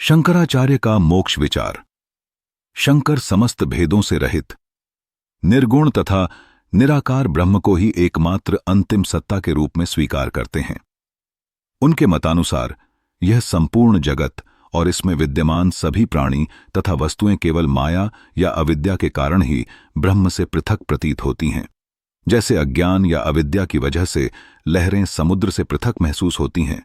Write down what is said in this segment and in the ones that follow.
शंकराचार्य का मोक्ष विचार। शंकर समस्त भेदों से रहित निर्गुण तथा निराकार ब्रह्म को ही एकमात्र अंतिम सत्ता के रूप में स्वीकार करते हैं। उनके मतानुसार यह संपूर्ण जगत और इसमें विद्यमान सभी प्राणी तथा वस्तुएं केवल माया या अविद्या के कारण ही ब्रह्म से पृथक प्रतीत होती हैं। जैसे अज्ञान या अविद्या की वजह से लहरें समुद्र से पृथक महसूस होती हैं,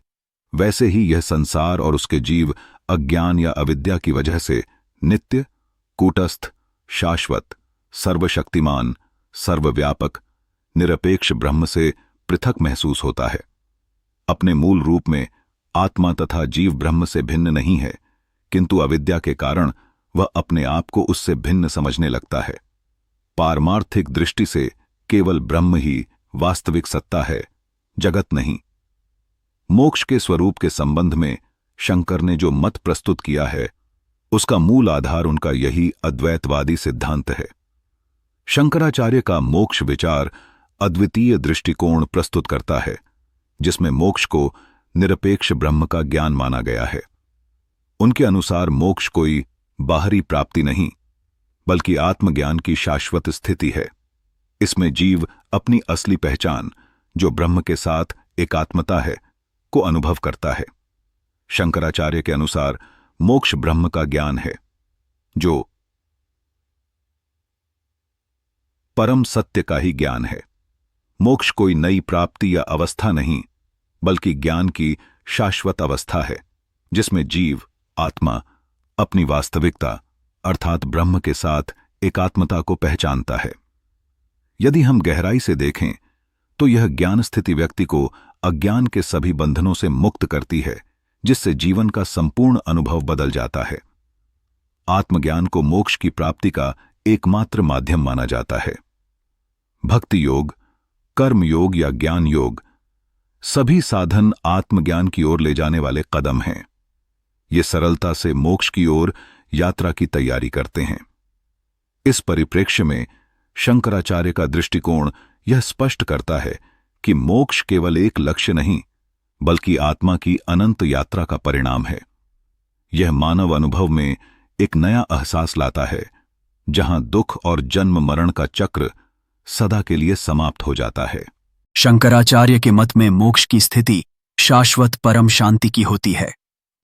वैसे ही यह संसार और उसके जीव अज्ञान या अविद्या की वजह से नित्य, कूटस्थ, शाश्वत, सर्वशक्तिमान, सर्वव्यापक, निरपेक्ष ब्रह्म से पृथक महसूस होता है। अपने मूल रूप में आत्मा तथा जीव ब्रह्म से भिन्न नहीं है, किंतु अविद्या के कारण वह अपने आप को उससे भिन्न समझने लगता है। पारमार्थिक दृष्टि से केवल ब्रह्म ही वास्तविक सत्ता है, जगत नहीं। मोक्ष के स्वरूप के संबंध में शंकर ने जो मत प्रस्तुत किया है, उसका मूल आधार उनका यही अद्वैतवादी सिद्धांत है। शंकराचार्य का मोक्ष विचार अद्वितीय दृष्टिकोण प्रस्तुत करता है, जिसमें मोक्ष को निरपेक्ष ब्रह्म का ज्ञान माना गया है। उनके अनुसार मोक्ष कोई बाहरी प्राप्ति नहीं, बल्कि आत्मज्ञान की शाश्वत स्थिति है। इसमें जीव अपनी असली पहचान, जो ब्रह्म के साथ एकात्मता है, को अनुभव करता है। शंकराचार्य के अनुसार मोक्ष ब्रह्म का ज्ञान है, जो परम सत्य का ही ज्ञान है। मोक्ष कोई नई प्राप्ति या अवस्था नहीं, बल्कि ज्ञान की शाश्वत अवस्था है, जिसमें जीव आत्मा अपनी वास्तविकता अर्थात ब्रह्म के साथ एकात्मता को पहचानता है। यदि हम गहराई से देखें तो यह ज्ञान स्थिति व्यक्ति को अज्ञान के सभी बंधनों से मुक्त करती है, जिससे जीवन का संपूर्ण अनुभव बदल जाता है। आत्मज्ञान को मोक्ष की प्राप्ति का एकमात्र माध्यम माना जाता है। भक्ति योग, कर्म योग या ज्ञान योग, सभी साधन आत्मज्ञान की ओर ले जाने वाले कदम हैं। ये सरलता से मोक्ष की ओर यात्रा की तैयारी करते हैं। इस परिप्रेक्ष्य में शंकराचार्य का दृष्टिकोण यह स्पष्ट करता है कि मोक्ष केवल एक लक्ष्य नहीं, बल्कि आत्मा की अनंत यात्रा का परिणाम है। यह मानव अनुभव में एक नया एहसास लाता है, जहां दुख और जन्म मरण का चक्र सदा के लिए समाप्त हो जाता है। शंकराचार्य के मत में मोक्ष की स्थिति शाश्वत परम शांति की होती है।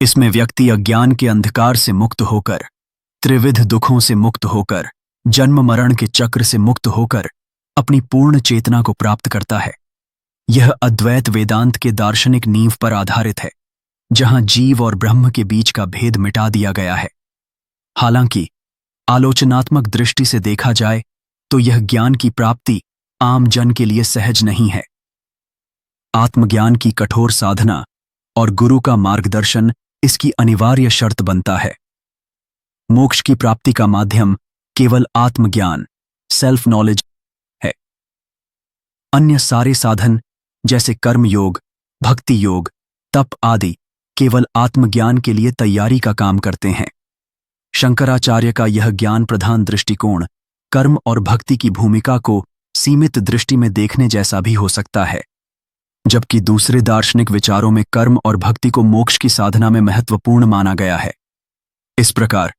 इसमें व्यक्ति अज्ञान के अंधकार से मुक्त होकर, त्रिविध दुखों से मुक्त होकर, जन्म मरण के चक्र से मुक्त होकर अपनी पूर्ण चेतना को प्राप्त करता है। यह अद्वैत वेदांत के दार्शनिक नींव पर आधारित है, जहां जीव और ब्रह्म के बीच का भेद मिटा दिया गया है। हालांकि आलोचनात्मक दृष्टि से देखा जाए तो यह ज्ञान की प्राप्ति आम जन के लिए सहज नहीं है। आत्मज्ञान की कठोर साधना और गुरु का मार्गदर्शन इसकी अनिवार्य शर्त बनता है। मोक्ष की प्राप्ति का माध्यम केवल आत्मज्ञान, सेल्फ नॉलेज है। अन्य सारे साधन जैसे कर्म योग, भक्ति योग, तप आदि केवल आत्मज्ञान के लिए तैयारी का काम करते हैं। शंकराचार्य का यह ज्ञान प्रधान दृष्टिकोण कर्म और भक्ति की भूमिका को सीमित दृष्टि में देखने जैसा भी हो सकता है, जबकि दूसरे दार्शनिक विचारों में कर्म और भक्ति को मोक्ष की साधना में महत्वपूर्ण माना गया है। इस प्रकार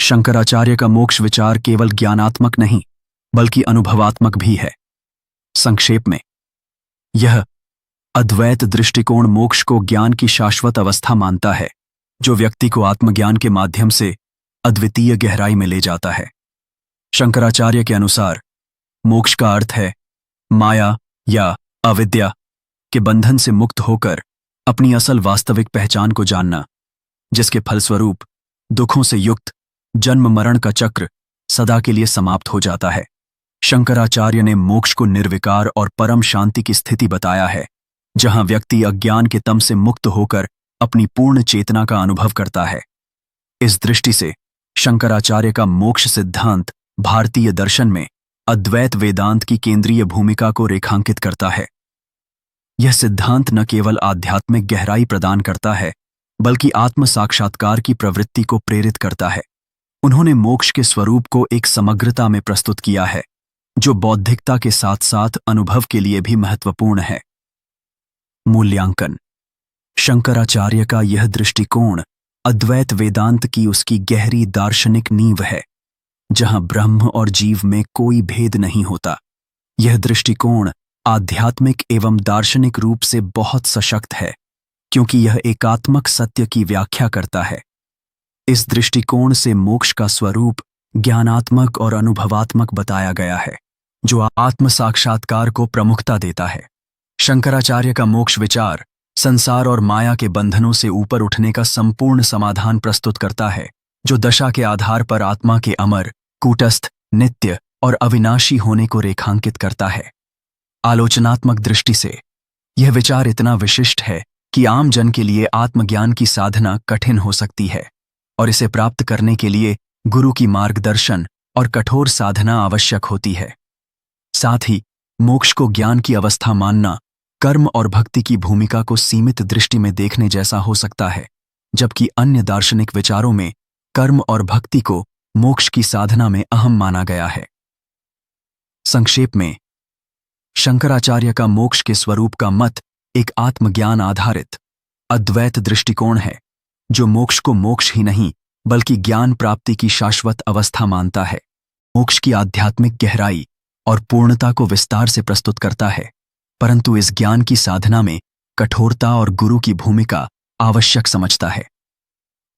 शंकराचार्य का मोक्ष विचार केवल ज्ञानात्मक नहीं, बल्कि अनुभवात्मक भी है। संक्षेप में, यह अद्वैत दृष्टिकोण मोक्ष को ज्ञान की शाश्वत अवस्था मानता है, जो व्यक्ति को आत्मज्ञान के माध्यम से अद्वितीय गहराई में ले जाता है। शंकराचार्य के अनुसार मोक्ष का अर्थ है माया या अविद्या के बंधन से मुक्त होकर अपनी असल वास्तविक पहचान को जानना, जिसके फलस्वरूप दुखों से युक्त जन्म मरण का चक्र सदा के लिए समाप्त हो जाता है। शंकराचार्य ने मोक्ष को निर्विकार और परम शांति की स्थिति बताया है, जहां व्यक्ति अज्ञान के तम से मुक्त होकर अपनी पूर्ण चेतना का अनुभव करता है। इस दृष्टि से शंकराचार्य का मोक्ष सिद्धांत भारतीय दर्शन में अद्वैत वेदांत की केंद्रीय भूमिका को रेखांकित करता है। यह सिद्धांत न केवल आध्यात्मिक गहराई प्रदान करता है, बल्कि आत्म साक्षात्कार की प्रवृत्ति को प्रेरित करता है। उन्होंने मोक्ष के स्वरूप को एक समग्रता में प्रस्तुत किया है, जो बौद्धिकता के साथ साथ अनुभव के लिए भी महत्वपूर्ण है। मूल्यांकन। शंकराचार्य का यह दृष्टिकोण अद्वैत वेदांत की उसकी गहरी दार्शनिक नींव है, जहां ब्रह्म और जीव में कोई भेद नहीं होता। यह दृष्टिकोण आध्यात्मिक एवं दार्शनिक रूप से बहुत सशक्त है, क्योंकि यह एकात्मक सत्य की व्याख्या करता है। इस दृष्टिकोण से मोक्ष का स्वरूप ज्ञानात्मक और अनुभवात्मक बताया गया है, जो आत्म साक्षात्कार को प्रमुखता देता है। शंकराचार्य का मोक्ष विचार संसार और माया के बंधनों से ऊपर उठने का संपूर्ण समाधान प्रस्तुत करता है, जो दशा के आधार पर आत्मा के अमर, कूटस्थ, नित्य और अविनाशी होने को रेखांकित करता है। आलोचनात्मक दृष्टि से यह विचार इतना विशिष्ट है कि आम जन के लिए आत्मज्ञान की साधना कठिन हो सकती है, और इसे प्राप्त करने के लिए गुरु की मार्गदर्शन और कठोर साधना आवश्यक होती है। साथ ही मोक्ष को ज्ञान की अवस्था मानना कर्म और भक्ति की भूमिका को सीमित दृष्टि में देखने जैसा हो सकता है, जबकि अन्य दार्शनिक विचारों में कर्म और भक्ति को मोक्ष की साधना में अहम माना गया है। संक्षेप में, शंकराचार्य का मोक्ष के स्वरूप का मत एक आत्मज्ञान आधारित अद्वैत दृष्टिकोण है, जो मोक्ष को मोक्ष ही नहीं बल्कि ज्ञान प्राप्ति की शाश्वत अवस्था मानता है। मोक्ष की आध्यात्मिक गहराई और पूर्णता को विस्तार से प्रस्तुत करता है, परंतु इस ज्ञान की साधना में कठोरता और गुरु की भूमिका आवश्यक समझता है।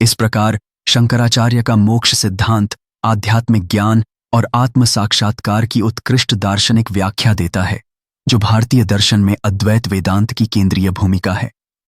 इस प्रकार शंकराचार्य का मोक्ष सिद्धांत आध्यात्मिक ज्ञान और आत्म साक्षात्कार की उत्कृष्ट दार्शनिक व्याख्या देता है, जो भारतीय दर्शन में अद्वैत वेदांत की केंद्रीय भूमिका है।